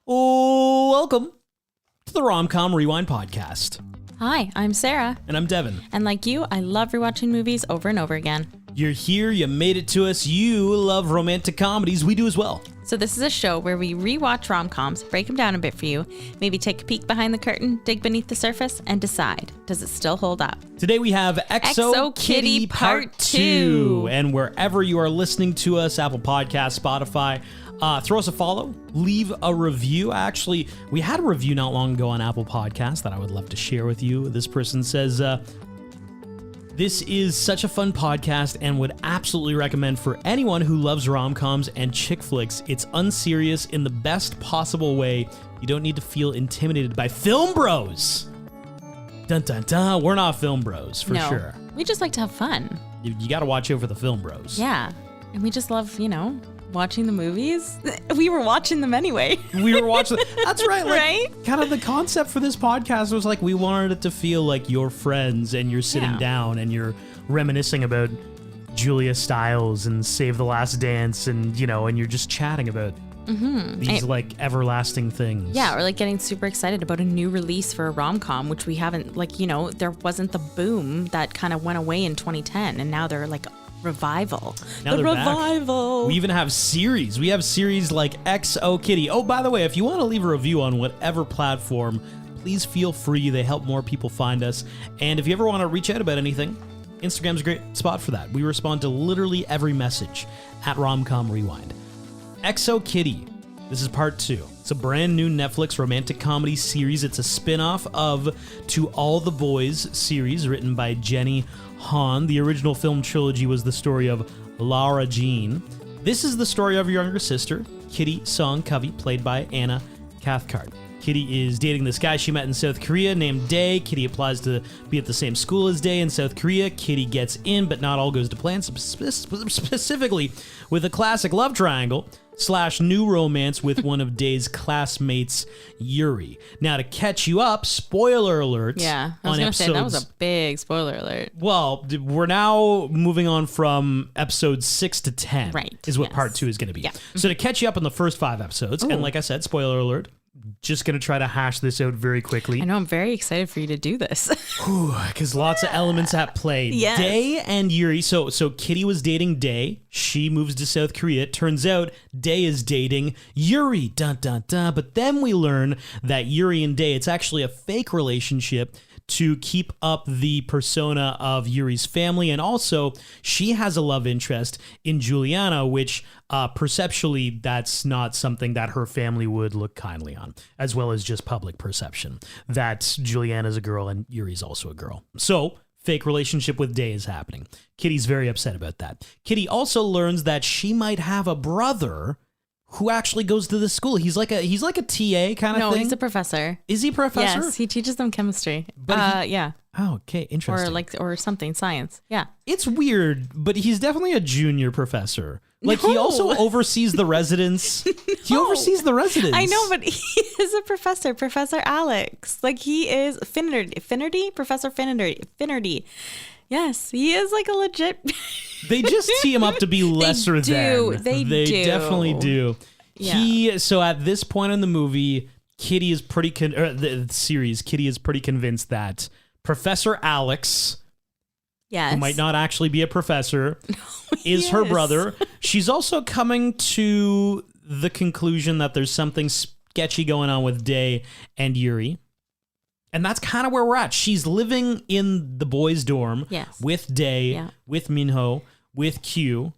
Oh, welcome to the Rom-Com Rewind Podcast. Hi, I'm Sarah. And I'm Devin. And like you, I love rewatching movies over and over again. You're here, you made it to us, you love romantic comedies, we do as well. So this is a show where we rewatch rom-coms, break them down a bit for you, maybe take a peek behind the curtain, dig beneath the surface, and decide, does it still hold up? Today we have Exo Kitty Part 2. And wherever you are listening to us, Apple Podcasts, Spotify, throw us a follow, leave a review. Actually, we had a review not long ago on Apple Podcasts that I would love to share with you. This person says, this is such a fun podcast and would absolutely recommend for anyone who loves rom-coms and chick flicks. It's unserious in the best possible way. You don't need to feel intimidated by film bros. Dun dun dun. We're not film bros, for sure. We just like to have fun. You got to watch out for the film bros. Yeah. And we just love, watching the movies. We were watching them anyway. We were watching. That's right. Right? Kind of the concept for this podcast was like we wanted it to feel like you're friends and you're sitting down and you're reminiscing about Julia Stiles and Save the Last Dance and, and you're just chatting about these everlasting things. Yeah, or like getting super excited about a new release for a rom-com, which we haven't, there wasn't the boom that kind of went away in 2010 and now they're like revival. Now the revival. Back. We even have series. We have series like XO Kitty. Oh, by the way, if you want to leave a review on whatever platform, please feel free. They help more people find us. And if you ever want to reach out about anything, Instagram's a great spot for that. We respond to literally every message at Romcom Rewind. XO Kitty. This is part 2. It's a brand new Netflix romantic comedy series. It's a spin-off of To All the Boys series written by Jenny Han. The original film trilogy was the story of Lara Jean. This is the story of your younger sister, Kitty Song-Covey, played by Anna Cathcart. Kitty is dating this guy she met in South Korea named Dae. Kitty applies to be at the same school as Dae in South Korea. Kitty gets in, but not all goes to plan, specifically with a classic love triangle / new romance with one of Dae's classmates, Yuri. Now, to catch you up, spoiler alert. Yeah, I was going to say, that was a big spoiler alert. Well, we're now moving on from episode 6 to 10. Right. Is what part 2 is going to be. Yeah. So to catch you up on the first 5 episodes, and like I said, spoiler alert, just going to try to hash this out very quickly. I know, I'm very excited for you to do this. Because lots of elements at play. Yes. Dae and Yuri. So Kitty was dating Dae. She moves to South Korea. It turns out Dae is dating Yuri. Dun, dun, dun. But then we learn that Yuri and Dae, it's actually a fake relationship to keep up the persona of Yuri's family. And also, she has a love interest in Juliana, which perceptually, that's not something that her family would look kindly on, as well as just public perception that Juliana's a girl and Yuri's also a girl. So, fake relationship with Dae is happening. Kitty's very upset about that. Kitty also learns that she might have a brother who actually goes to the school. He's like a TA kind of thing. No, he's a professor. Is he a professor? Yes, he teaches them chemistry. Yeah. Oh, okay, interesting. Or something, science. Yeah. It's weird, but he's definitely a junior professor. Like, he also oversees the residents. He oversees the residents. I know, but he is a professor, Professor Alex. Like, he is Finnerty? Professor Finnerty. Yes, he is like a legit... They just tee him up to be lesser than. They do. Definitely do. Yeah. So at this point in the movie, Kitty is pretty... the series, Kitty is pretty convinced that Professor Alex... Yes. who might not actually be a professor, is her brother. She's also coming to the conclusion that there's something sketchy going on with Dae and Yuri. And that's kind of where we're at. She's living in the boys' dorm with Dae, with Minho, with Q,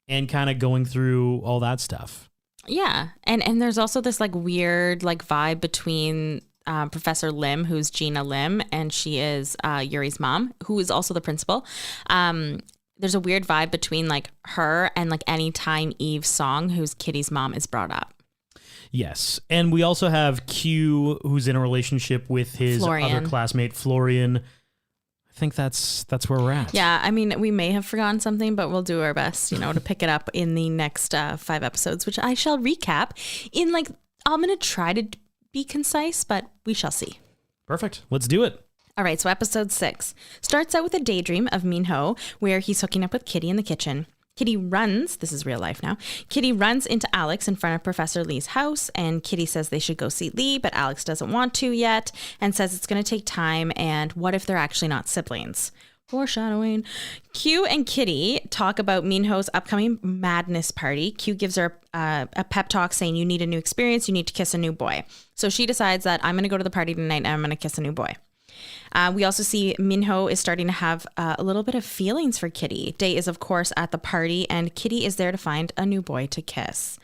and kind of going through all that stuff. Yeah. And there's also this like weird like vibe between... Professor Lim, who's Gina Lim, and she is Yuri's mom, who is also the principal. There's a weird vibe between like her and like Anytime Eve Song, who's Kitty's mom, is brought up. Yes. And we also have Q, who's in a relationship with his other classmate, Florian. I think that's where we're at. Yeah, I mean, we may have forgotten something, but we'll do our best, to pick it up in the next 5 episodes, which I shall recap in like, I'm going to try to be concise, but we shall see. Perfect. Let's do it. All right, so episode 6 starts out with a daydream of Minho where he's hooking up with Kitty in the kitchen. Kitty runs, this is real life now, Kitty runs into Alex in front of Professor Lee's house, and Kitty says they should go see Lee, but Alex doesn't want to yet and says it's going to take time, and what if they're actually not siblings? Foreshadowing. Q and Kitty talk about Minho's upcoming madness party. Q gives her a pep talk saying, you need a new experience, you need to kiss a new boy. So she decides that I'm going to go to the party tonight and I'm going to kiss a new boy. We also see Minho is starting to have a little bit of feelings for Kitty. Day is, of course, at the party, and Kitty is there to find a new boy to kiss.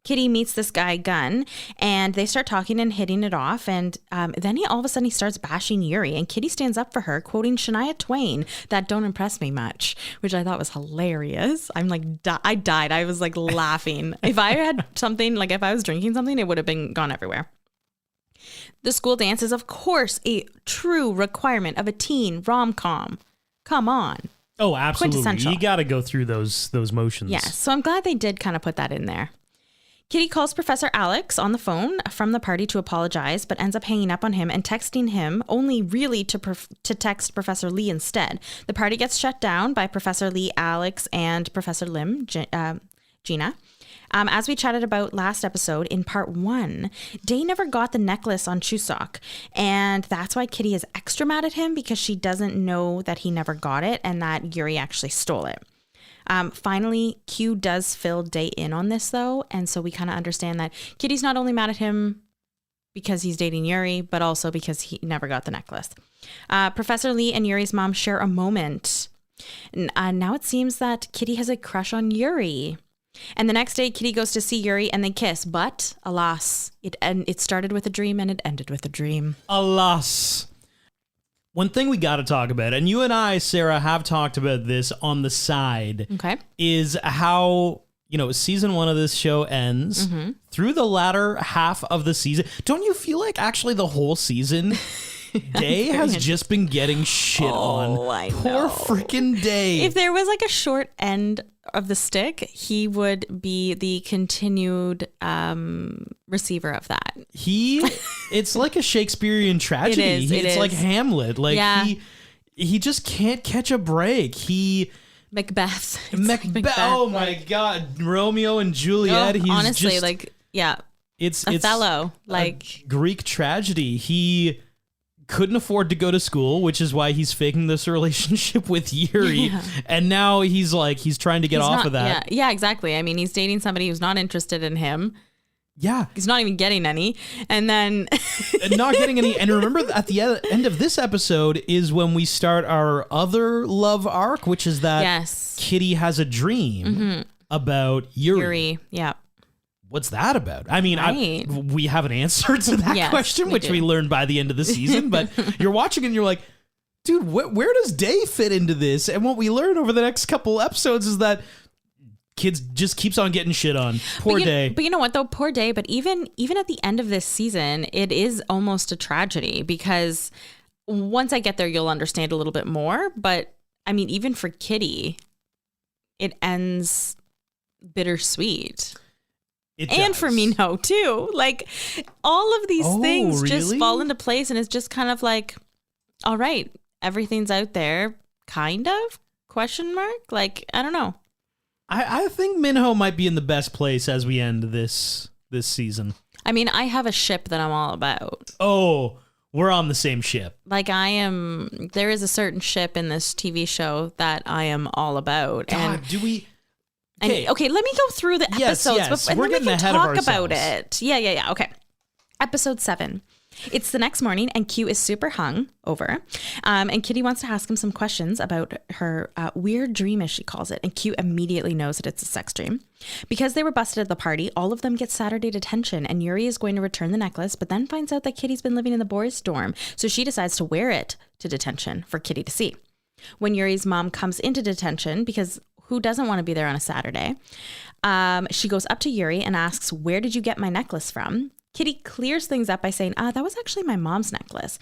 Kitty meets this guy, Gunn, and they start talking and hitting it off. And then all of a sudden he starts bashing Yuri, and Kitty stands up for her, quoting Shania Twain, "That don't impress me much," which I thought was hilarious. I'm like, I died. I was like laughing. If I had something, like if I was drinking something, it would have been gone everywhere. The school dance is, of course, a true requirement of a teen rom-com. Come on. Oh, absolutely. You got to go through those motions. Yes. So I'm glad they did kind of put that in there. Kitty calls Professor Alex on the phone from the party to apologize, but ends up hanging up on him and texting him, only really to text Professor Lee instead. The party gets shut down by Professor Lee, Alex, and Professor Lim, Gina. As we chatted about last episode in part 1, Day never got the necklace on Chuseok, and that's why Kitty is extra mad at him, because she doesn't know that he never got it and that Yuri actually stole it. Finally, Q does fill Day in on this, though, and so we kind of understand that Kitty's not only mad at him because he's dating Yuri, but also because he never got the necklace. Professor Lee and Yuri's mom share a moment. Now it seems that Kitty has a crush on Yuri. And the next day, Kitty goes to see Yuri and they kiss. But, alas, it started with a dream and it ended with a dream. Alas. One thing we got to talk about, and you and I, Sarah, have talked about this on the side, okay, is how, season 1 of this show ends through the latter half of the season. Don't you feel like actually the whole season... Day has just been getting shit on. I know. Poor freaking Day. If there was like a short end of the stick, he would be the continued receiver of that. It's like a Shakespearean tragedy. It is. Like Hamlet. Like he just can't catch a break. Macbeth. Macbeth. Oh my God. Romeo and Juliet. Oh, He's honestly, just, It's Othello. Like Greek tragedy. He couldn't afford to go to school, which is why he's faking this relationship with Yuri. Yeah. And now he's trying to get off of that. Yeah, exactly. I mean, he's dating somebody who's not interested in him. Yeah. He's not even getting any. And then... and not getting any. And remember, at the end of this episode is when we start our other love arc, which is that Kitty has a dream about Yuri. Yeah. What's that about? I mean, we have an answer to that question, which we learned by the end of the season, but you're watching and you're like, dude, where does Day fit into this? And what we learn over the next couple episodes is that kids just keeps on getting shit on. Poor Day. But you know what, though? Poor Day. But even at the end of this season, it is almost a tragedy, because once I get there, you'll understand a little bit more. But I mean, even for Kitty, it ends bittersweet. And for Minho too. Like, all of these things just fall into place, and it's just kind of like, all right, everything's out there, kind of, question mark? Like, I don't know. I think Minho might be in the best place as we end this season. I mean, I have a ship that I'm all about. Oh, we're on the same ship. Like, there is a certain ship in this TV show that I am all about. God, do we... Okay, let me go through the episodes and we're then we can talk about it. Yeah. Okay. Episode 7. It's the next morning and Q is super hung over. And Kitty wants to ask him some questions about her weird dream, as she calls it. And Q immediately knows that it's a sex dream. Because they were busted at the party, all of them get Saturday detention, and Yuri is going to return the necklace, but then finds out that Kitty's been living in the boys' dorm. So she decides to wear it to detention for Kitty to see. When Yuri's mom comes into detention, because who doesn't want to be there on a Saturday? She goes up to Yuri and asks, "Where did you get my necklace from?" Kitty clears things up by saying, that was actually my mom's necklace.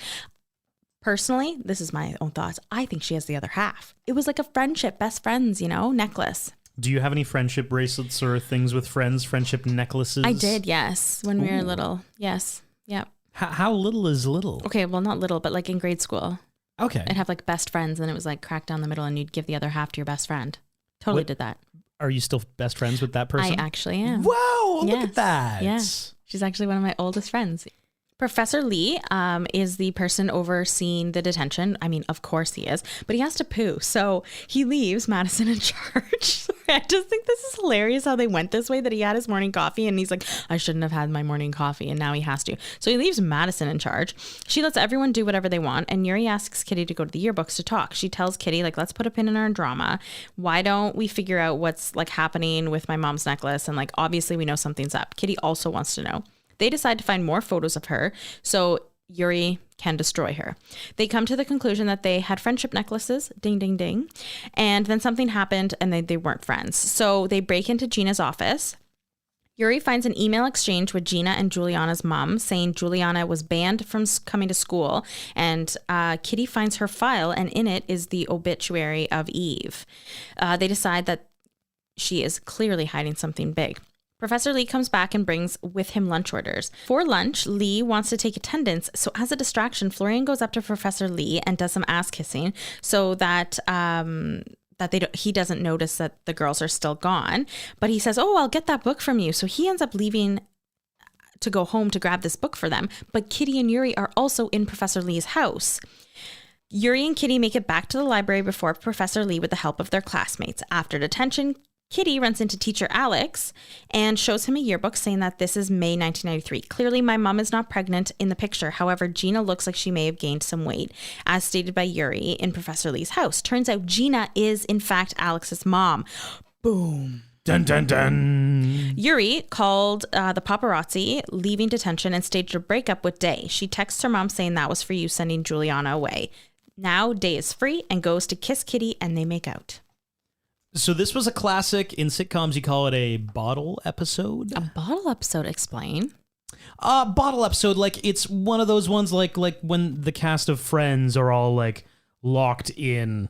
Personally, this is my own thoughts, I think she has the other half. It was like a friendship, best friends, necklace. Do you have any friendship bracelets or things with friends, friendship necklaces? I did, yes, when we were little. Yes, yep. How little is little? Okay, well, not little, but like in grade school. Okay. I'd have like best friends, and it was like cracked down the middle, and you'd give the other half to your best friend. Totally did that. Are you still best friends with that person? I actually am. Wow, look Yes. at that. Yeah. She's actually one of my oldest friends. Professor Lee is the person overseeing the detention. I mean, of course he is, but he has to poo. So he leaves Madison in charge. Sorry, I just think this is hilarious how they went this way, that he had his morning coffee and he's like, I shouldn't have had my morning coffee, and now he has to. So he leaves Madison in charge. She lets everyone do whatever they want, and Yuri asks Kitty to go to the yearbooks to talk. She tells Kitty, like, let's put a pin in our drama. Why don't we figure out what's like happening with my mom's necklace? And like, obviously we know something's up. Kitty also wants to know. They decide to find more photos of her so Yuri can destroy her. They come to the conclusion that they had friendship necklaces, ding, ding, ding, and then something happened and they weren't friends. So they break into Gina's office. Yuri finds an email exchange with Gina and Juliana's mom saying Juliana was banned from coming to school, and Kitty finds her file, and in it is the obituary of Eve. They decide that she is clearly hiding something big. Professor Lee comes back and brings with him lunch orders. For lunch, Lee wants to take attendance, so as a distraction, Florian goes up to Professor Lee and does some ass kissing so that he doesn't notice that the girls are still gone. But he says, "Oh, I'll get that book from you." So he ends up leaving to go home to grab this book for them. But Kitty and Yuri are also in Professor Lee's house. Yuri and Kitty make it back to the library before Professor Lee with the help of their classmates. After detention, Kitty runs into teacher Alex and shows him a yearbook saying that this is May 1993. Clearly, my mom is not pregnant in the picture. However, Gina looks like she may have gained some weight, as stated by Yuri in Professor Lee's house. Turns out Gina is, in fact, Alex's mom. Boom. Dun, dun, dun. Yuri called the paparazzi, leaving detention, and staged a breakup with Day. She texts her mom saying that was for you, sending Juliana away. Now Day is free and goes to kiss Kitty, and they make out. So this was a classic. In sitcoms, you call it a bottle episode. A bottle episode, explain. Bottle episode, like it's one of those ones like when the cast of Friends are all like locked in.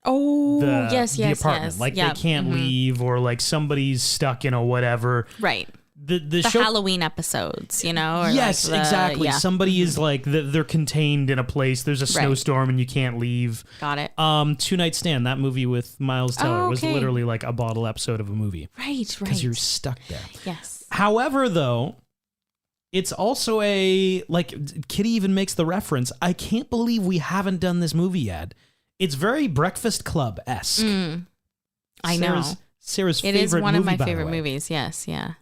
Oh, yes, the apartment. Like they can't leave, or like somebody's stuck in a whatever. Right. The show, Halloween episodes, you know? Or yes, like exactly. Yeah. Somebody is like, they're contained in a place. There's a snowstorm and you can't leave. Got it. Two Night Stand, that movie with Miles Teller was literally like a bottle episode of a movie. Right. Because you're stuck there. Yes. However, though, it's also like Kitty even makes the reference, I can't believe we haven't done this movie yet. It's very Breakfast Club-esque. I know. Sarah's favorite movie, It is one of my by the favorite way. movies. Yes, yeah.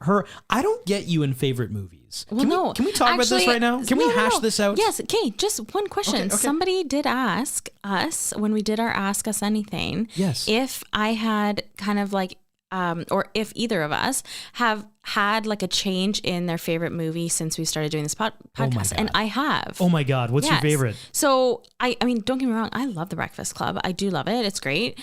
I don't get you in favorite movies. Well, Can we talk about this right now? Can we hash this out? Yes. Okay. Just one question. Okay. Somebody did ask us when we did our Ask Us Anything. Yes. If I had kind of like, or if either of us have had like a change in their favorite movie since we started doing this podcast, and I have. Oh my God! What's your favorite? So I mean, don't get me wrong. I love The Breakfast Club. I do love it. It's great.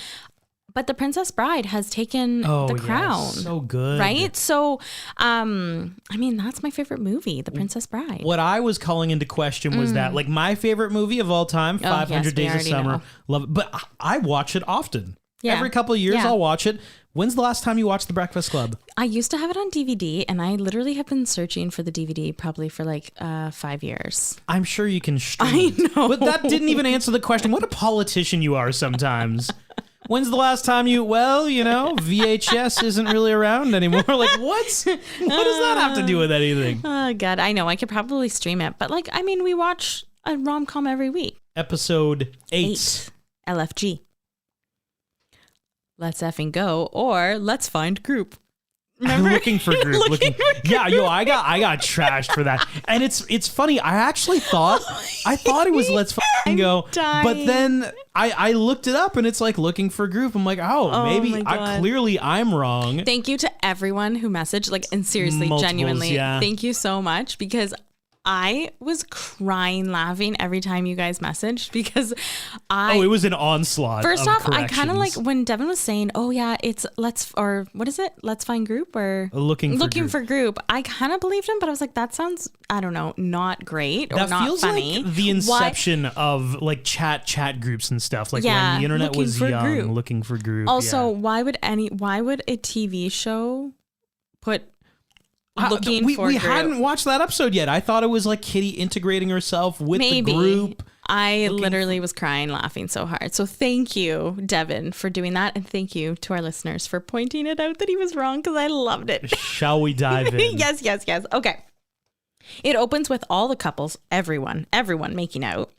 But The Princess Bride has taken the crown. So good. Right? So, I mean, that's my favorite movie, The Princess Bride. What I was calling into question was that, like, my favorite movie of all time, 500 Days of Summer. Know. Love it. But I watch it often. Yeah. Every couple of years, Yeah. I'll watch it. When's the last time you watched The Breakfast Club? I used to have it on DVD, and I literally have been searching for the DVD probably for like 5 years. I'm sure you can stream I it. know. But that didn't even answer the question. What a politician you are sometimes. When's the last time VHS isn't really around anymore? Like, what does that have to do with anything? Oh, God. I know. I could probably stream it. But, like, I mean, we watch a rom-com every week. Episode 8. LFG. Let's effing go, or let's find group. Remember? Looking for group. I got trashed for that. And it's funny. I actually thought it was Let's Fucking Go. Dying. But then I looked it up and it's like Looking for Group. I'm like, maybe I'm wrong. Thank you to everyone who messaged, like, and seriously, Multiples, genuinely, yeah. thank you so much, because I was crying laughing every time you guys messaged, because it was an onslaught. First of off, I kind of like corrections. when Devin was saying, "Oh yeah, it's Let's find group or Looking for group." I kind of believed him, but I was like, that sounds, I don't know, not great or that not feels funny. like the inception of like chat groups and stuff. Like when the internet Looking was for young, group. Looking for Group. Also, why would a TV show put looking for we group? hadn't watched that episode yet. I thought it was like Kitty integrating herself with Maybe. the group. I literally was crying, laughing so hard. So thank you, Devin, for doing that. And thank you to our listeners for pointing it out that he was wrong because I loved it. Shall we dive in? Yes. Okay. It opens with all the couples, everyone making out.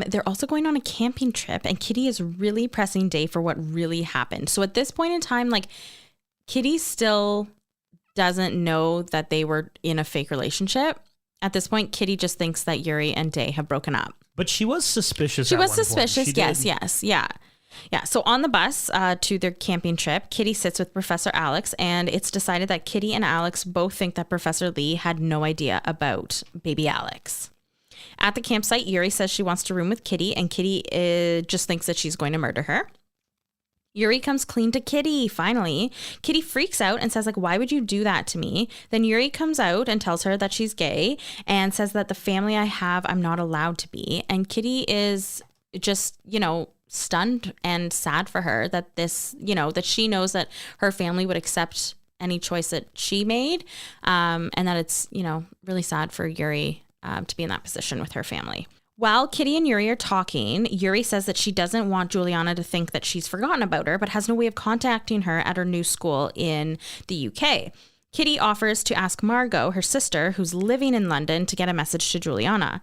They're also going on a camping trip, and Kitty is really pressing Day for what really happened. So at this point in time, like, Kitty still doesn't know that they were in a fake relationship. At this point, Kitty just thinks that Yuri and Day have broken up. But she was suspicious. She was suspicious. Yes. Yeah. So on the bus to their camping trip, Kitty sits with Professor Alex, and it's decided that Kitty and Alex both think that Professor Lee had no idea about baby Alex. At the campsite, Yuri says she wants to room with Kitty, and Kitty just thinks that she's going to murder her. Yuri comes clean to Kitty, finally. Kitty freaks out and says, like, why would you do that to me? Then Yuri comes out and tells her that she's gay and says that the family I have, I'm not allowed to be. And Kitty is just, stunned and sad for her that that she knows that her family would accept any choice that she made. And that it's, really sad for Yuri to be in that position with her family. While Kitty and Yuri are talking, Yuri says that she doesn't want Juliana to think that she's forgotten about her, but has no way of contacting her at her new school in the UK. Kitty offers to ask Margot, her sister, who's living in London, to get a message to Juliana.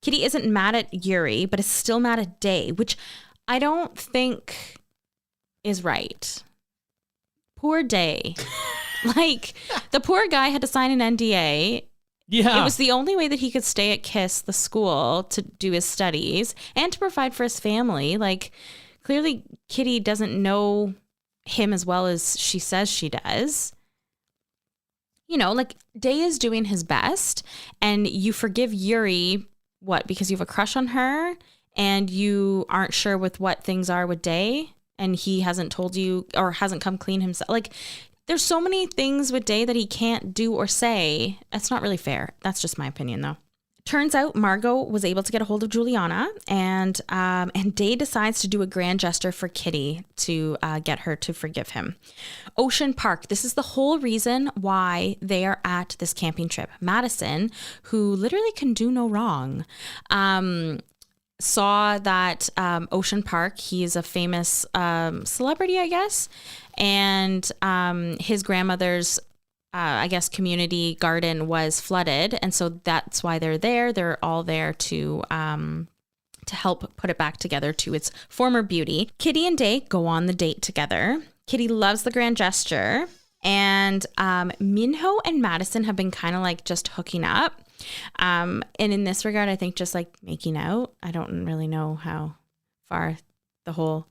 Kitty isn't mad at Yuri, but is still mad at Day, which I don't think is right. Poor Day. Like, the poor guy had to sign an NDA. Yeah. It was the only way that he could stay at KISS, the school, to do his studies and to provide for his family. Like, clearly Kitty doesn't know him as well as she says she does. Like, Day is doing his best, and you forgive Yuri, because you have a crush on her and you aren't sure with what things are with Day, and he hasn't told you or hasn't come clean himself. Like, there's so many things with Day that he can't do or say. It's not really fair. That's just my opinion, though. Turns out Margot was able to get a hold of Juliana, and Day decides to do a grand gesture for Kitty to get her to forgive him. Ocean Park. This is the whole reason why they are at this camping trip. Madison, who literally can do no wrong, saw that Ocean Park, he is a famous celebrity, I guess, and his grandmother's community garden was flooded, and so that's why they're there. They're all there to help put it back together to its former beauty. Kitty and Day go on the date together. Kitty loves the grand gesture, and Minho and Madison have been kind of like just hooking up. And in this regard, I think just like making out. I don't really know how far the whole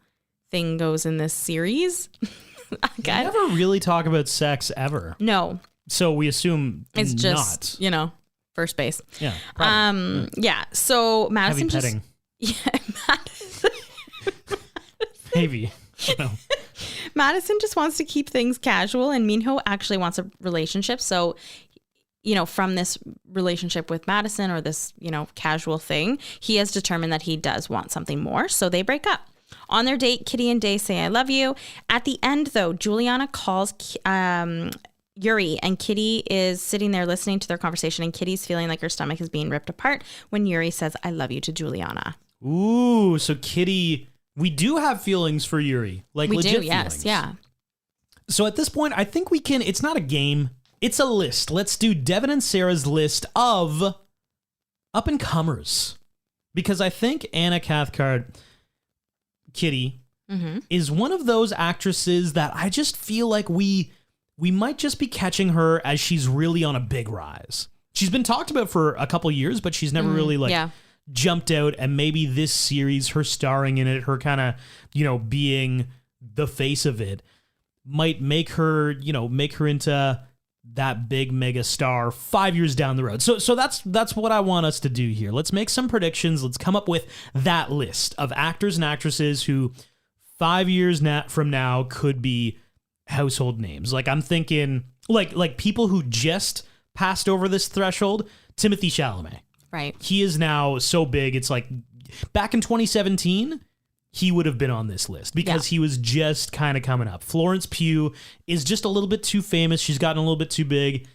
thing goes in this series. They never really talk about sex ever. No. So we assume it's just, first base. Yeah. Probably. Yeah. So Madison heavy petting. Madison. Maybe. Madison just wants to keep things casual, and Minho actually wants a relationship. So, from this relationship with Madison, or this, casual thing, he has determined that he does want something more. So they break up. On their date, Kitty and Day say, I love you. At the end, though, Juliana calls Yuri, and Kitty is sitting there listening to their conversation, and Kitty's feeling like her stomach is being ripped apart when Yuri says, I love you to Juliana. Ooh, so Kitty, we do have feelings for Yuri. Like, we legit do, yes, feelings. Yeah. So at this point, I think we can, it's not a game, it's a list. Let's do Devin and Sarah's list of up-and-comers. Because I think Anna Cathcart, Kitty, is one of those actresses that I just feel like we might just be catching her as she's really on a big rise. She's been talked about for a couple years, but she's never really jumped out. And maybe this series, her starring in it, her kind of, being the face of it, might make her into that big mega star 5 years down the road. So that's what I want us to do here. Let's make some predictions. Let's come up with that list of actors and actresses who 5 years from now could be household names. Like, I'm thinking like people who just passed over this threshold. Timothée Chalamet. Right. He is now so big. It's like back in 2017, he would have been on this list because he was just kind of coming up. Florence Pugh is just a little bit too famous. She's gotten a little bit too big.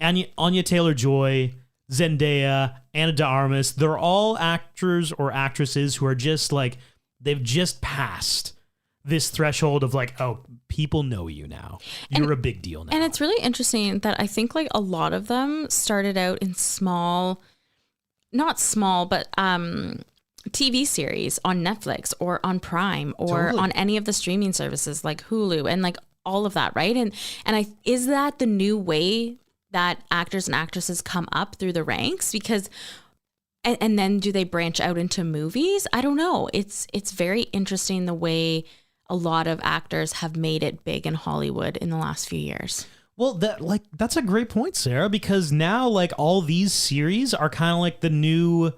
Anya Taylor-Joy, Zendaya, Ana de Armas, they're all actors or actresses who are just like, they've just passed this threshold of like, oh, people know you now. You're a big deal now. And it's really interesting that I think like a lot of them started out in not small, but TV series on Netflix or on Prime or on any of the streaming services like Hulu and like all of that, right? And is that the new way that actors and actresses come up through the ranks? Because and then do they branch out into movies? I don't know. It's very interesting the way a lot of actors have made it big in Hollywood in the last few years. Well, that's a great point, Sarah, because now like all these series are kind of like the new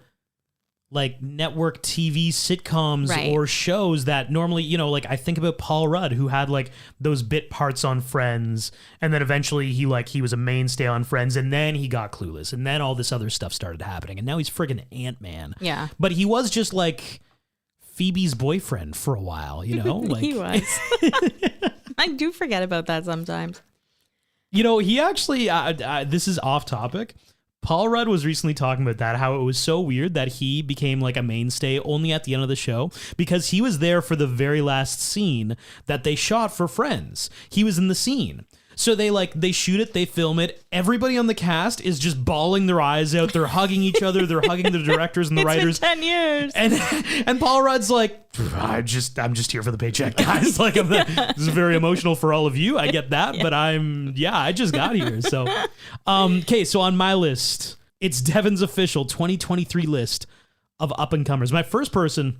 like network TV sitcoms or shows that normally, you know, like I think about Paul Rudd, who had like those bit parts on Friends, and then eventually he was a mainstay on Friends, and then he got Clueless, and then all this other stuff started happening, and now he's friggin' Ant-Man. Yeah. But he was just like Phoebe's boyfriend for a while, you know? Like he was. I do forget about that sometimes. You know, he actually, this is off topic. Paul Rudd was recently talking about that, how it was so weird that he became like a mainstay only at the end of the show because he was there for the very last scene that they shot for Friends. He was in the scene. So they shoot it, they film it. Everybody on the cast is just bawling their eyes out. They're hugging each other. They're hugging the directors and the writers. Been 10 years. And Paul Rudd's like, I'm just here for the paycheck, guys. Like, this is very emotional for all of you. I get that, but I just got here. So, okay. So on my list, it's Devin's official 2023 list of up and comers. My first person,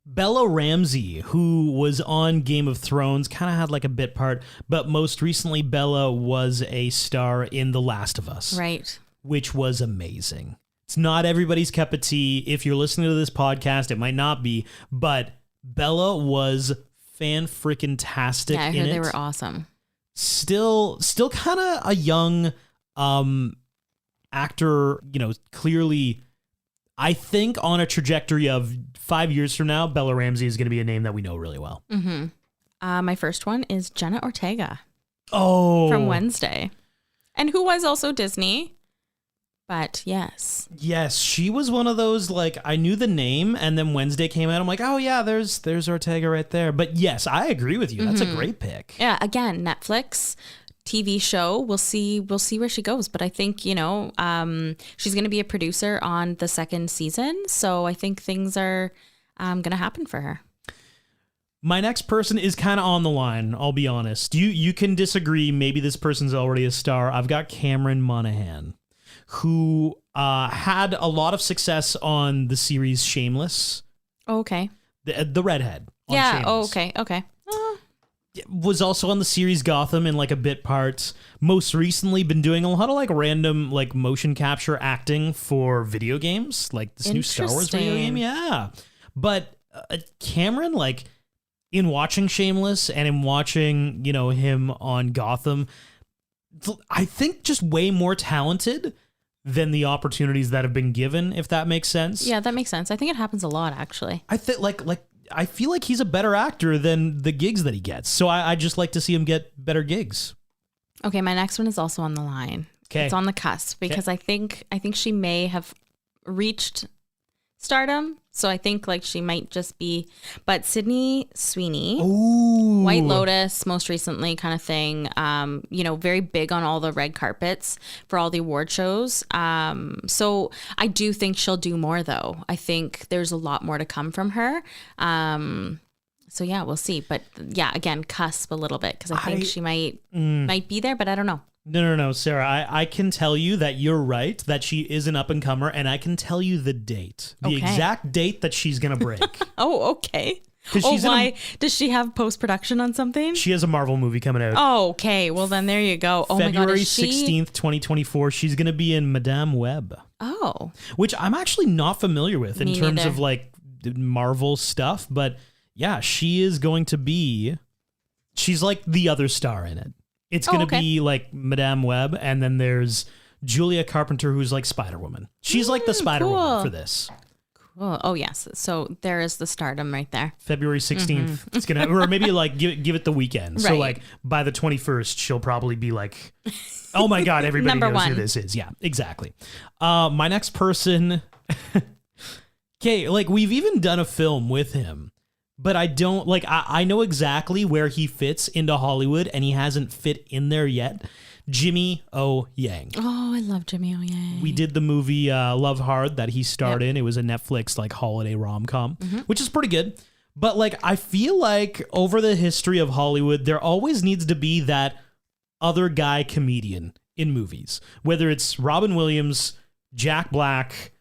Bella Ramsey, who was on Game of Thrones, kind of had like a bit part, but most recently Bella was a star in The Last of Us. Right. Which was amazing. It's not everybody's cup of tea. If you're listening to this podcast, it might not be, but Bella was fan-freaking-tastic in it. Yeah, I heard they were awesome. Still kind of a young actor, you know, clearly, I think on a trajectory of 5 years from now, Bella Ramsey is going to be a name that we know really well. Mm-hmm. My first one is Jenna Ortega. Oh. From Wednesday. And who was also Disney. But yes. Yes, she was one of those, like, I knew the name, and then Wednesday came out. I'm like, oh, yeah, there's Ortega right there. But yes, I agree with you. That's a great pick. Yeah, again, Netflix TV show. We'll see where she goes. But I think, you know, she's going to be a producer on the second season. So I think things are going to happen for her. My next person is kind of on the line, I'll be honest. You can disagree. Maybe this person's already a star. I've got Cameron Monaghan, who had a lot of success on the series Shameless. Oh, okay. The redhead. Yeah. Shameless. Oh, okay. Was also on the series Gotham in like a bit part. Most recently been doing a lot of like random like motion capture acting for video games, like this new Star Wars video game. Yeah. But Cameron, like in watching Shameless and in watching, you know, him on Gotham, I think just way more talented than the opportunities that have been given, if that makes sense. Yeah, that makes sense. I think it happens a lot, actually. I think I feel like he's a better actor than the gigs that he gets. So I just like to see him get better gigs. Okay, my next one is also on the line. Okay. It's on the cusp because I think she may have reached stardom. So I think like she might just be, but Sydney Sweeney, Ooh. White Lotus, most recently kind of thing, you know, very big on all the red carpets for all the award shows. So I do think she'll do more though. I think there's a lot more to come from her. So yeah, we'll see. But yeah, again, cusp a little bit because I think she might be there, but I don't know. No, Sarah, I can tell you that you're right, that she is an up-and-comer, and I can tell you the date. The exact date that she's going to break. Oh, okay. Oh, why? Does she have post-production on something? She has a Marvel movie coming out. Oh, okay. Well, then there you go. Oh, February my God. Is 16th, 2024. She's going to be in Madame Web. Oh. Which I'm actually not familiar with in terms neither. of, like, Marvel stuff. But, yeah, she is going to be... She's, like, the other star in it. It's going to be like Madame Web, and then there's Julia Carpenter, who's like Spider-Woman. She's like the Spider-Woman for this. Oh yes. So there is the stardom right there. February 16th. It's gonna, or maybe like give it the weekend. So Right. like by the 21st, she'll probably be like, oh my God, everybody Number knows who one. this is. Yeah, exactly. My next person. Okay, like we've even done a film with him, but I don't like, I know exactly where he fits into Hollywood and he hasn't fit in there yet. Jimmy O. Yang. Oh, I love Jimmy O. Yang. We did the movie Love Hard that he starred in. It was a Netflix like holiday rom-com, which is pretty good. But like, I feel like over the history of Hollywood, there always needs to be that other guy comedian in movies, whether it's Robin Williams, Jack Black,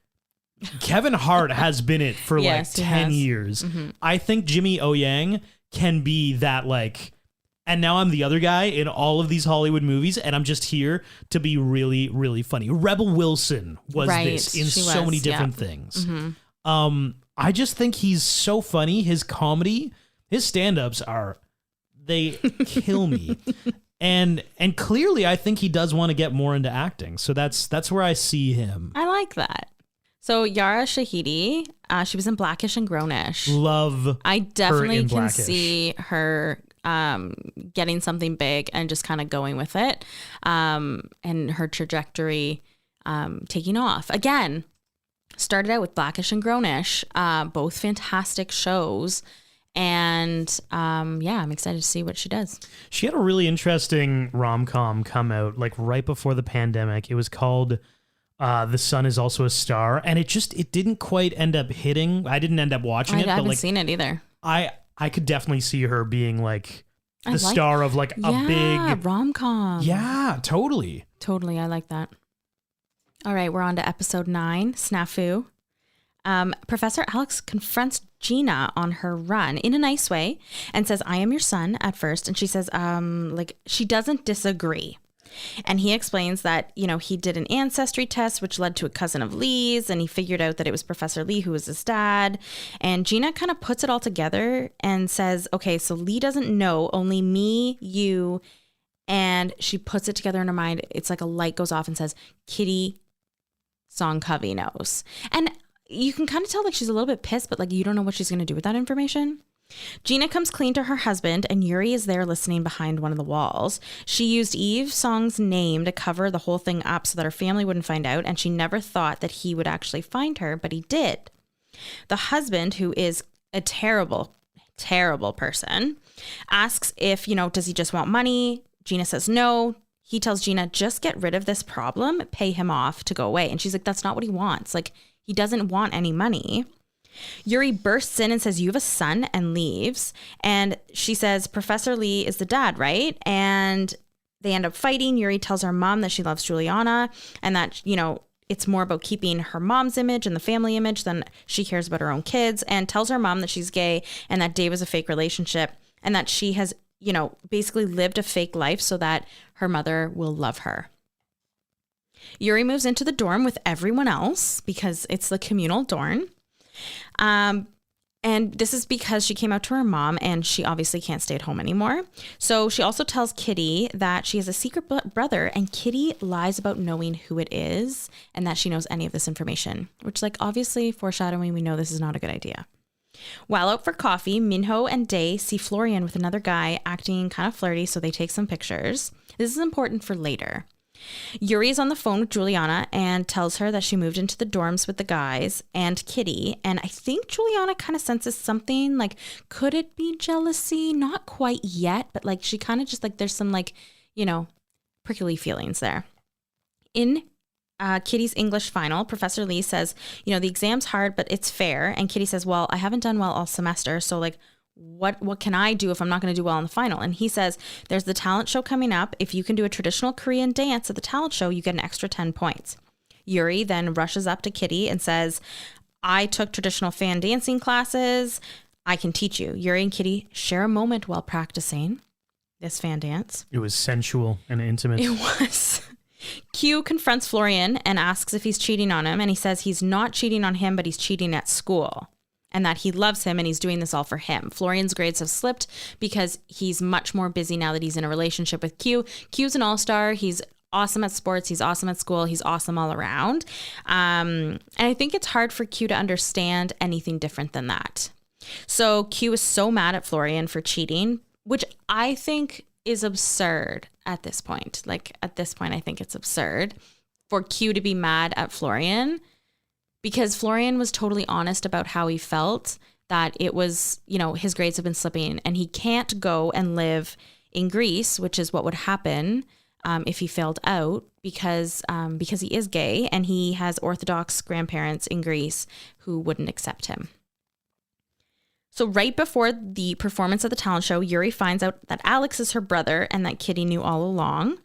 Kevin Hart has been it for Yes, he like 10 has. years. I think Jimmy O. Yang can be that like, and now I'm the other guy in all of these Hollywood movies, and I'm just here to be really, really funny. Rebel Wilson was Right, this in she so was, many different things. I just think he's so funny. His comedy, his stand-ups they kill me. And clearly I think he does want to get more into acting. So that's where I see him. I like that. So Yara Shahidi, she was in Blackish and Grownish. Love I definitely in can Blackish. see her getting something big and just kind of going with it, and her trajectory taking off. Again, started out with Blackish and Grownish, both fantastic shows. And I'm excited to see what she does. She had a really interesting rom-com come out like right before the pandemic. It was called The Sun Is Also a Star, and it didn't quite end up hitting. I didn't end up watching it, I but haven't like seen it either. I could definitely see her being like I the like- star of like a big rom-com. Yeah, totally. Totally, I like that. All right, we're on to episode 9, Snafu. Professor Alex confronts Gina on her run in a nice way and says, I am your son at first. And she says, she doesn't disagree. And he explains that, he did an ancestry test, which led to a cousin of Lee's, and he figured out that it was Professor Lee who was his dad. And Gina kind of puts it all together and says, okay, so Lee doesn't know, only me, you, and she puts it together in her mind. It's like a light goes off and says, Kitty Songcovey knows. And you can kind of tell like she's a little bit pissed, but like you don't know what she's going to do with that information. Gina comes clean to her husband, and Yuri is there listening behind one of the walls. She used Eve Song's name to cover the whole thing up so that her family wouldn't find out, and she never thought that he would actually find her, but he did. The husband, who is a terrible, terrible person, asks if, does he just want money? Gina says no. He tells Gina, just get rid of this problem, pay him off to go away. And she's like, that's not what he wants. Like, he doesn't want any money. Yuri bursts in and says, you have a son, and leaves. And she says, Professor Lee is the dad, right? And they end up fighting. Yuri tells her mom that she loves Juliana and that, it's more about keeping her mom's image and the family image than she cares about her own kids, and tells her mom that she's gay and that Dave was a fake relationship and that she has, basically lived a fake life so that her mother will love her. Yuri moves into the dorm with everyone else because it's the communal dorm. And this is because she came out to her mom and she obviously can't stay at home anymore. So she also tells Kitty that she has a secret brother, and Kitty lies about knowing who it is and that she knows any of this information, which, like, obviously foreshadowing, we know this is not a good idea. While out for coffee, Minho and Day see Florian with another guy acting kind of flirty, so they take some pictures. This is important for later. Yuri is on the phone with Juliana and tells her that she moved into the dorms with the guys and Kitty. And I think Juliana kind of senses something, like, could it be jealousy? Not quite yet, but like she kind of just like, there's some like, prickly feelings there. In Kitty's English final, Professor Lee says, the exam's hard, but it's fair. And Kitty says, well, I haven't done well all semester. So like, what can I do if I'm not going to do well in the final? And he says, there's the talent show coming up. If you can do a traditional Korean dance at the talent show, you get an extra 10 points. Yuri then rushes up to Kitty and says, I took traditional fan dancing classes. I can teach you. Yuri and Kitty share a moment while practicing this fan dance. It was sensual and intimate. It was. Q confronts Florian and asks if he's cheating on him. And he says he's not cheating on him, but he's cheating at school. And that he loves him and he's doing this all for him. Florian's grades have slipped because he's much more busy now that he's in a relationship with Q. Q's an all-star. He's awesome at sports. He's awesome at school. He's awesome all around. And I think it's hard for Q to understand anything different than that. So Q is so mad at Florian for cheating, which I think is absurd at this point. Like at this point, I think it's absurd for Q to be mad at Florian because Florian was totally honest about how he felt, that it was, you know, his grades have been slipping and he can't go and live in Greece, which is what would happen if he failed out because he is gay and he has Orthodox grandparents in Greece who wouldn't accept him. So right before the performance of the talent show, Yuri finds out that Alex is her brother and that Kitty knew all along.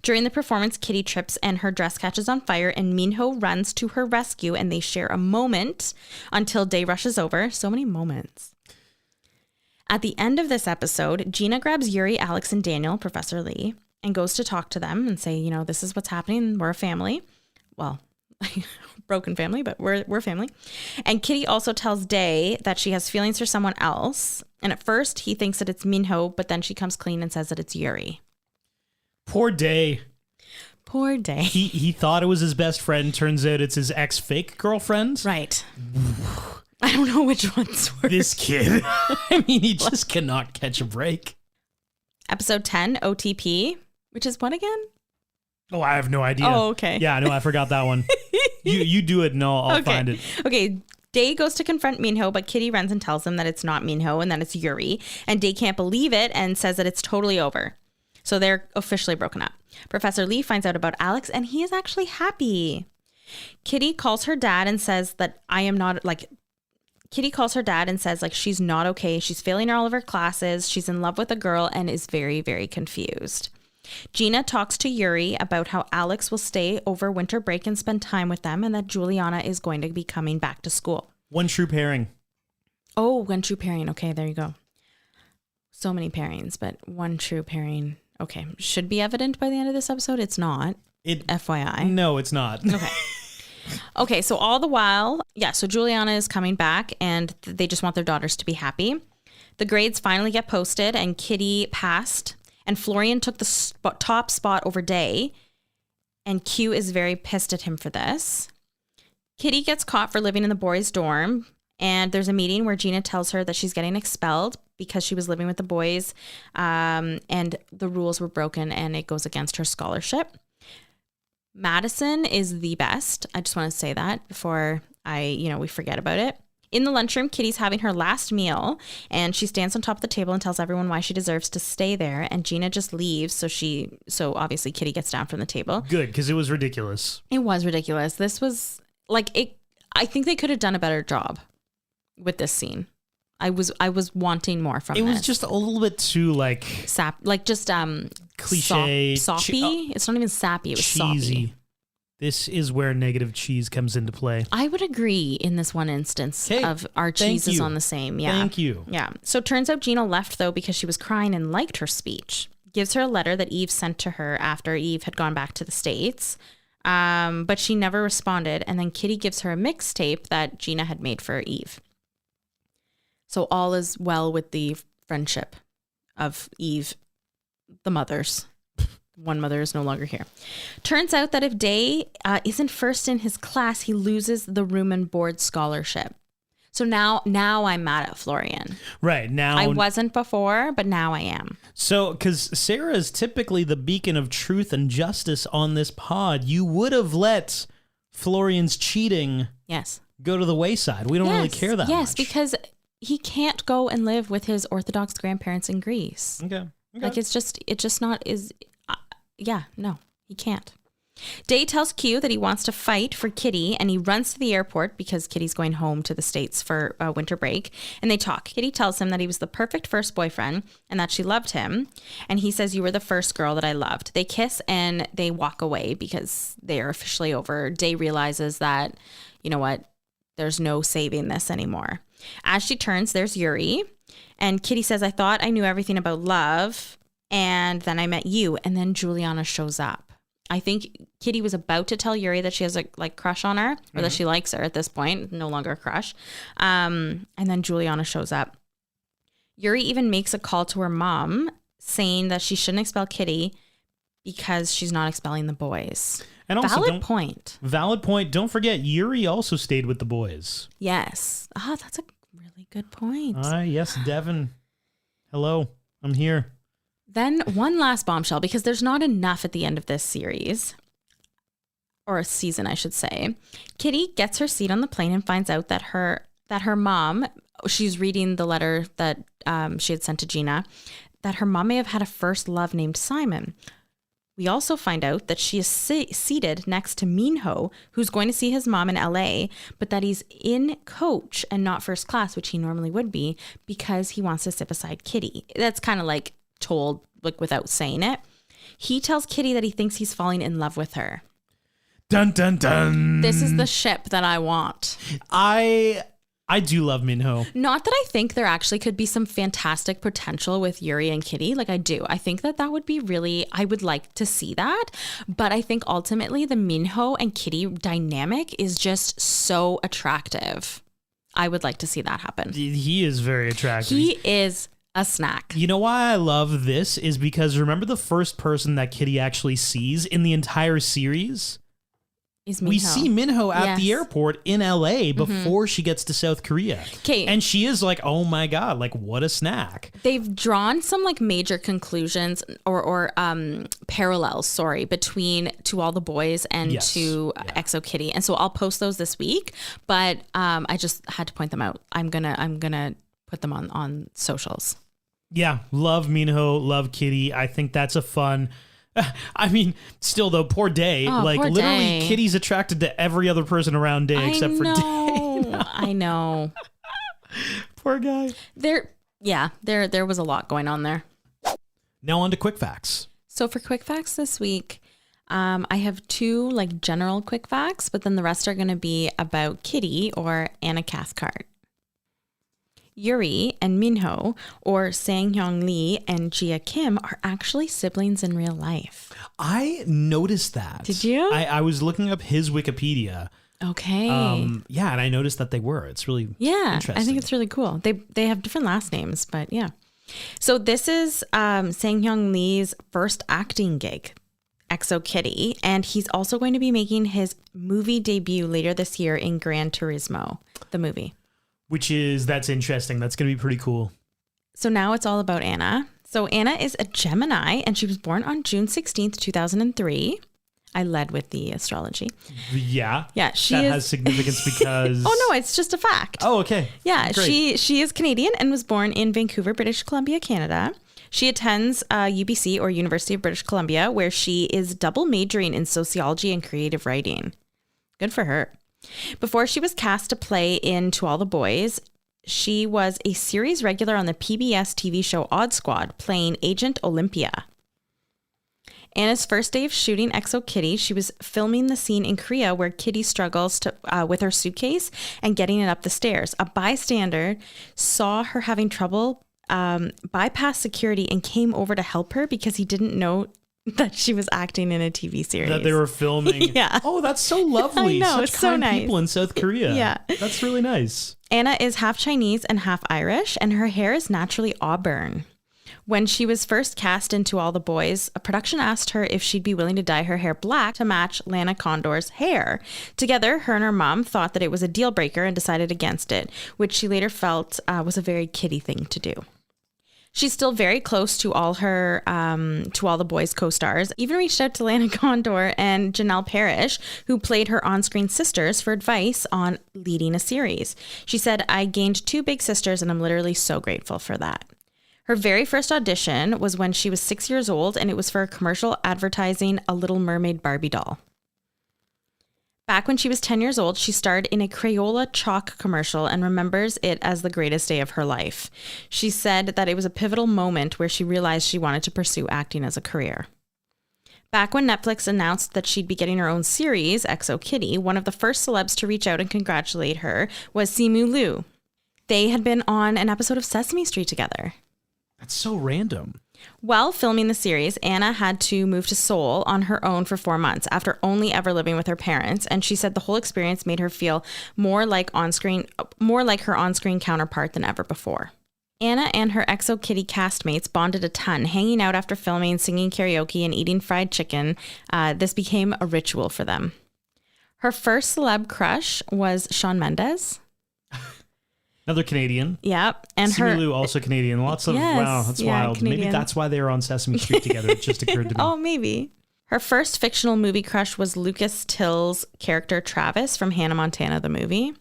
During the performance, Kitty trips and her dress catches on fire and Minho runs to her rescue and they share a moment until Day rushes over. So many moments. At the end of this episode, Gina grabs Yuri, Alex, and Daniel, Professor Lee, and goes to talk to them and say, you know, this is what's happening. We're a family. Well, broken family, but we're family. And Kitty also tells Day that she has feelings for someone else. And at first he thinks that it's Minho, but then she comes clean and says that it's Yuri. Poor Day. Poor Day. He thought it was his best friend. Turns out it's his ex-fake girlfriend. Right. I don't know which one's worse. This kid. I mean, he just cannot catch a break. Episode 10, OTP, which is what again? Oh, I have no idea. Oh, okay. Yeah, no, I forgot that one. You do it and I'll okay. find it. Okay. Day goes to confront Minho, but Kitty runs and tells him that it's not Minho and that it's Yuri. And Day can't believe it and says that it's totally over. So they're officially broken up. Professor Lee finds out about Alex and he is actually happy. Kitty calls her dad and says that she's not okay. She's failing all of her classes. She's in love with a girl and is very, very confused. Gina talks to Yuri about how Alex will stay over winter break and spend time with them and that Juliana is going to be coming back to school. One true pairing. Oh, one true pairing. Okay, there you go. So many pairings, but one true pairing. Okay, should be evident by the end of this episode. It's not. FYI. No, it's not. Okay. Okay, so all the while, so Juliana is coming back and they just want their daughters to be happy. The grades finally get posted and Kitty passed and Florian took the top spot over Day and Q is very pissed at him for this. Kitty gets caught for living in the boys' dorm and there's a meeting where Gina tells her that she's getting expelled because she was living with the boys and the rules were broken and it goes against her scholarship. Madison is the best. I just want to say that before we forget about it. In the lunchroom, Kitty's having her last meal and she stands on top of the table and tells everyone why she deserves to stay there. And Gina just leaves. So obviously Kitty gets down from the table. Good, because it was ridiculous. It was ridiculous. This was I think they could have done a better job with this scene. I was wanting more from it. It was just a little bit too cliche, soppy. It's not even sappy. It was cheesy. Soppy. This is where negative cheese comes into play. I would agree in this one instance of our cheeses on the same. Yeah. Thank you. Yeah. So it turns out Gina left though because she was crying and liked her speech. Gives her a letter that Eve sent to her after Eve had gone back to the States. But she never responded. And then Kitty gives her a mixtape that Gina had made for Eve. So all is well with the friendship of Eve, the mothers. One mother is no longer here. Turns out that if Day isn't first in his class, he loses the room and board scholarship. So now I'm mad at Florian. Right. Now I wasn't before, but now I am. So, because Sarah is typically the beacon of truth and justice on this pod, you would have let Florian's cheating go to the wayside. We don't really care that much. Yes, because he can't go and live with his Orthodox grandparents in Greece. Okay. Like it's just not is. No, he can't. Day tells Q that he wants to fight for Kitty and he runs to the airport because Kitty's going home to the States for winter break and they talk. Kitty tells him that he was the perfect first boyfriend and that she loved him. And he says, "You were the first girl that I loved." They kiss and they walk away because they are officially over. Day realizes that, you know what, there's no saving this anymore. As she turns, there's Yuri and Kitty says, "I thought I knew everything about love. And then I met you." And then Juliana shows up. I think Kitty was about to tell Yuri that she has a crush on her or that she likes her at this point, no longer a crush. And then Juliana shows up. Yuri even makes a call to her mom saying that she shouldn't expel Kitty because she's not expelling the boys. And also, Valid point. Valid point. Don't forget, Yuri also stayed with the boys. Yes. Oh, that's a really good point. Yes, Devin. Hello, I'm here. Then one last bombshell, because there's not enough at the end of this series, or a season, I should say. Kitty gets her seat on the plane and finds out that her mom, she's reading the letter that she had sent to Gina, that her mom may have had a first love named Simon. We also find out that she is seated next to Minho, who's going to see his mom in LA, but that he's in coach and not first class, which he normally would be, because he wants to sit beside Kitty. That's kind of like told like without saying it. He tells Kitty that he thinks he's falling in love with her. Dun dun dun. This is the ship that I want. I do love Minho. Not that I think there actually could be some fantastic potential with Yuri and Kitty. Like I do. I think that would be really, I would like to see that. But I think ultimately the Minho and Kitty dynamic is just so attractive. I would like to see that happen. He is very attractive. He is a snack. You know why I love this is because remember the first person that Kitty actually sees in the entire series? Is Minho. We see Minho at the Yes. airport in LA before she gets to South Korea. Okay. And she is like, oh my God, like what a snack. They've drawn some like major conclusions or parallels, between To All the Boys and to Exo Kitty. And so I'll post those this week, but I just had to point them out. I'm gonna put them on socials. Yeah, love Minho, love Kitty. I think that's a fun... I mean, still though, poor Day. Like poor literally, Day. Kitty's attracted to every other person around Day except for Day. I know. Poor guy. There was a lot going on there. Now on to quick facts. So for quick facts this week, I have 2 like general quick facts, but then the rest are going to be about Kitty or Anna Cathcart. Yuri and Minho, or Sang-hyung Lee and Jia Kim, are actually siblings in real life. I noticed that. Did you? I was looking up his Wikipedia. Okay. Yeah, and I noticed that they were. It's really interesting. I think it's really cool. They have different last names, but yeah. So this is Sang-hyung Lee's first acting gig, Exo Kitty, and he's also going to be making his movie debut later this year in Gran Turismo, the movie. That's interesting. That's going to be pretty cool. So now it's all about Anna. So Anna is a Gemini, and she was born on June 16th, 2003. I led with the astrology. Yeah. Yeah, that has significance because... Oh, no, it's just a fact. Oh, okay. Yeah, great. she is Canadian and was born in Vancouver, British Columbia, Canada. She attends UBC, or University of British Columbia, where she is double majoring in sociology and creative writing. Good for her. Before she was cast to play in To All the Boys, she was a series regular on the PBS TV show Odd Squad, playing Agent Olympia. Anna's first day of shooting Exo Kitty, she was filming the scene in Korea where Kitty struggles with her suitcase and getting it up the stairs. A bystander saw her having trouble, bypassed security, and came over to help her because he didn't know that she was acting in a TV series. That they were filming. Yeah. Oh, that's so lovely. I know, Such it's so kind nice. people in South Korea. Yeah. That's really nice. Anna is half Chinese and half Irish, and her hair is naturally auburn. When she was first cast into All the Boys, a production asked her if she'd be willing to dye her hair black to match Lana Condor's hair. Together, her and her mom thought that it was a deal breaker and decided against it, which she later felt was a very Kitty thing to do. She's still very close to all her, To All the Boys co-stars, even reached out to Lana Condor and Janelle Parrish, who played her on-screen sisters, for advice on leading a series. She said, "I gained 2 big sisters and I'm literally so grateful for that." Her very first audition was when she was 6 years old, and it was for a commercial advertising a Little Mermaid Barbie doll. Back when she was 10 years old, she starred in a Crayola chalk commercial and remembers it as the greatest day of her life. She said that it was a pivotal moment where she realized she wanted to pursue acting as a career. Back when Netflix announced that she'd be getting her own series, Exo Kitty, one of the first celebs to reach out and congratulate her was Simu Liu. They had been on an episode of Sesame Street together. That's so random. While filming the series, Anna had to move to Seoul on her own for 4 months after only ever living with her parents, and she said the whole experience made her feel more like her on-screen counterpart than ever before. Anna and her XO Kitty castmates bonded a ton, hanging out after filming, singing karaoke, and eating fried chicken. This became a ritual for them. Her first celeb crush was Shawn Mendes. Another Canadian. Yep. And Simu also Canadian. Lots of, Yes, wow, that's yeah, wild. Canadian. Maybe that's why they were on Sesame Street together. It just occurred to me. Oh, maybe. Her first fictional movie crush was Lucas Till's character Travis from Hannah Montana, the movie.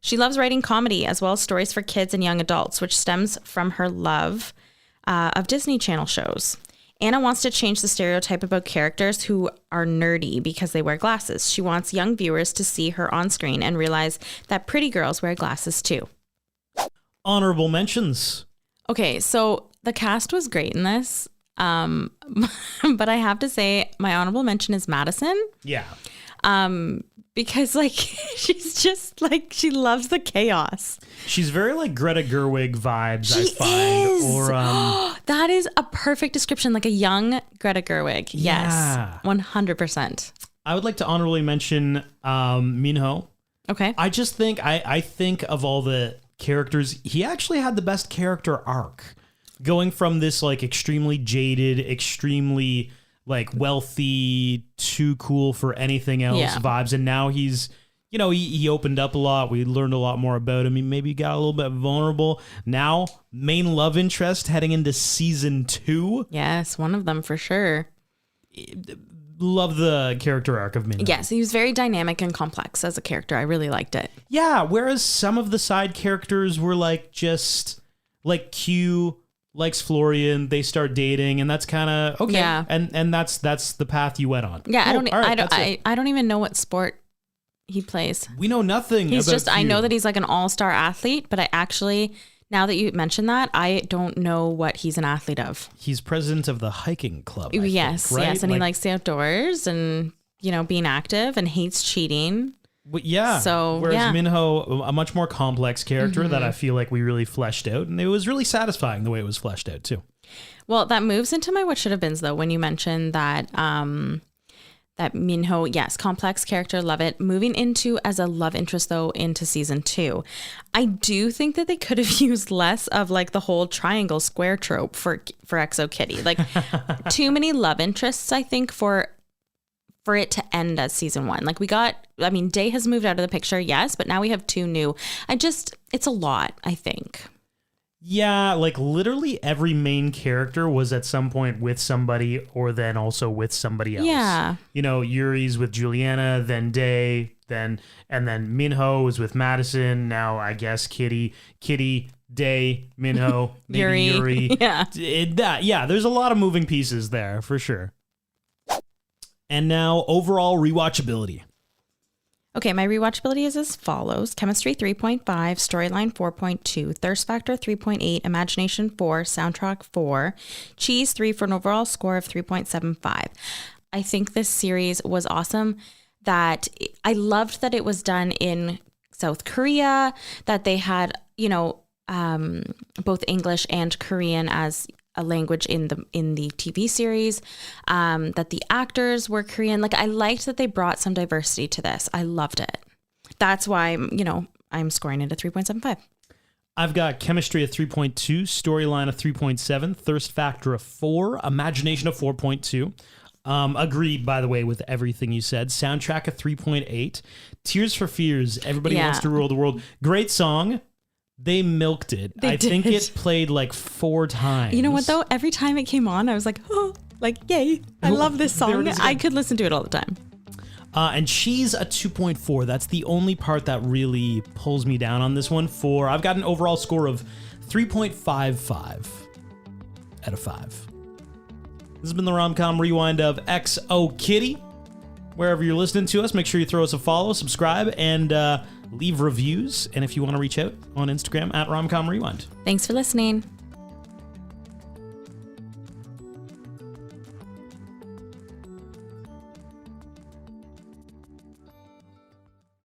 She loves writing comedy as well as stories for kids and young adults, which stems from her love of Disney Channel shows. Anna wants to change the stereotype about characters who are nerdy because they wear glasses. She wants young viewers to see her on screen and realize that pretty girls wear glasses too. Honorable mentions. Okay, so the cast was great in this. But I have to say my honorable mention is Madison. Yeah. Because like she's just like she loves the chaos. She's very like Greta Gerwig vibes, I She find. is. Or That is a perfect description, like a young Greta Gerwig. Yeah. Yes, 100%. I would like to honorably mention Minho. Okay. I just think I think of all the characters, he actually had the best character arc. Going from this like extremely jaded, extremely like wealthy, too cool for anything else vibes. And now he's, you know, he opened up a lot. We learned a lot more about him. He maybe got a little bit vulnerable. Now, main love interest heading into season 2. Yes, one of them for sure. Love the character arc of Minho. Yes, he was very dynamic and complex as a character. I really liked it. Yeah, whereas some of the side characters were like just like Q likes Florian, they start dating, and that's kind of okay. Yeah. And that's the path you went on. Yeah, Cool. I don't even know what sport he plays. We know nothing. He's about just I Q. know that he's like an all-star athlete, but I actually, now that you mention that, I don't know what he's an athlete of. He's president of the hiking club. I Yes, think, right? yes, and he likes the outdoors and, you know, being active and hates cheating. Yeah. So, whereas yeah. Minho, a much more complex character that I feel like we really fleshed out, and it was really satisfying the way it was fleshed out too. Well, that moves into my what should have beens though when you mentioned that that Minho, yes, complex character, love it. Moving into as a love interest though into season 2, I do think that they could have used less of like the whole triangle square trope for XO Kitty. Like too many love interests, I think, for it to end as season 1. Like Day has moved out of the picture, yes, but now we have 2 new. It's a lot, I think. Yeah, like literally every main character was at some point with somebody or then also with somebody else. Yeah. You know, Yuri's with Juliana, then Day, and then Minho was with Madison. Now I guess Kitty, Day, Minho, maybe Yuri. Yeah. There's a lot of moving pieces there for sure. And now overall rewatchability. Okay, my rewatchability is as follows. Chemistry 3.5, storyline 4.2, thirst factor 3.8, imagination 4, soundtrack 4, cheese 3 for an overall score of 3.75. I think this series was awesome. That I loved that it was done in South Korea, that they had, you know, both English and Korean as a language in the TV series, that the actors were Korean. Like I liked that they brought some diversity to this. I loved it. That's why, you know, I'm scoring it at 3.75. I've got chemistry at 3.2, storyline of 3.7, thirst factor of 4, imagination of 4.2. Agreed, by the way, with everything you said. Soundtrack of 3.8, Tears for Fears, Everybody Wants to Rule the World. Great song. They milked it. I think it played like 4 times. You know what though? Every time it came on, I was like, oh, like, yay. I love this song. I could listen to it all the time. And Cheese a 2.4. That's the only part that really pulls me down on this one. I've got an overall score of 3.55 out of 5. This has been the Rom-Com Rewind of XO Kitty. Wherever you're listening to us, make sure you throw us a follow, subscribe, and leave reviews. And if you want to reach out on Instagram at Rom-Com Rewind. Thanks for listening.